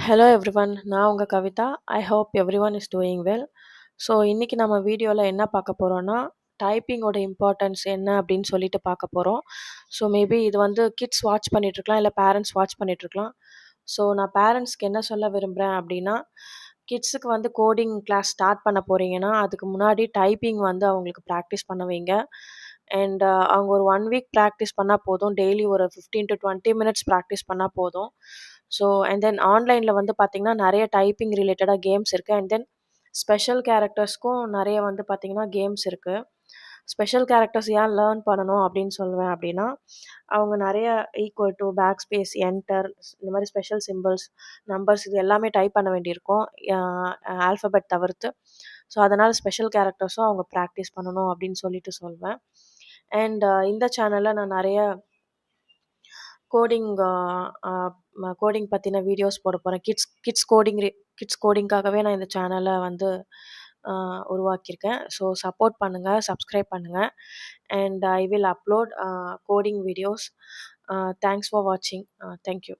Hello everyone. நான் உங்க Kavitha. I hope everyone is doing well. So இன்னைக்கு நம்ம வீடியோவில் என்ன பார்க்க போகிறோன்னா, டைப்பிங்கோட இம்பார்ட்டன்ஸ் என்ன அப்படின்னு சொல்லிட்டு பார்க்க போகிறோம். ஸோ மேபி இது வந்து கிட்ஸ் வாட்ச் பண்ணிகிட்ருக்கலாம், இல்லை பேரண்ட்ஸ் வாட்ச் பண்ணிகிட்ருக்கலாம். ஸோ நான் பேரண்ட்ஸ்க்கு என்ன சொல்ல விரும்புகிறேன் அப்படின்னா, கிட்ஸுக்கு வந்து கோடிங் கிளாஸ் ஸ்டார்ட் பண்ண போகிறீங்கன்னா, அதுக்கு முன்னாடி டைப்பிங் வந்து அவங்களுக்கு ப்ராக்டிஸ் பண்ண வைங்க. அண்ட் அவங்க ஒரு 1 வீக் ப்ராக்டிஸ் பண்ணால் போதும். டெய்லி ஒரு 15 to 20 மினிட்ஸ் ப்ராக்டிஸ் பண்ணால் போதும். ஸோ அண்ட் தென் ஆன்லைனில் வந்து பார்த்திங்கன்னா நிறைய டைப்பிங் ரிலேட்டடாக கேம்ஸ் இருக்குது. அண்ட் தென் ஸ்பெஷல் கேரக்டர்ஸ்க்கும் நிறைய வந்து பார்த்திங்கன்னா கேம்ஸ் இருக்குது. ஸ்பெஷல் கேரக்டர்ஸ் ஏன் லேர்ன் பண்ணணும் அப்படின்னு சொல்லுவேன் அப்படின்னா, அவங்க நிறைய equal to, backspace, enter, இந்த மாதிரி ஸ்பெஷல் சிம்பிள்ஸ், நம்பர்ஸ் இது எல்லாமே டைப் பண்ண வேண்டியிருக்கும், ஆல்ஃபபெட் தவிர்த்து. ஸோ அதனால் ஸ்பெஷல் கேரக்டர்ஸும் அவங்க ப்ராக்டிஸ் பண்ணணும் அப்படின்னு சொல்லிட்டு சொல்வேன். அண்ட் இந்த சேனலில் நான் நிறைய கோடிங் கோடிங் பற்றின வீடியோஸ் போட போகிறேன். கிட்ஸ் கோடிங்காகவே நான் இந்த சேனலை வந்து உருவாக்கியிருக்கேன். ஸோ சப்போர்ட் பண்ணுங்கள், சப்ஸ்கிரைப் பண்ணுங்கள். And I will upload coding videos. Thanks for வாட்சிங். தேங்க்யூ.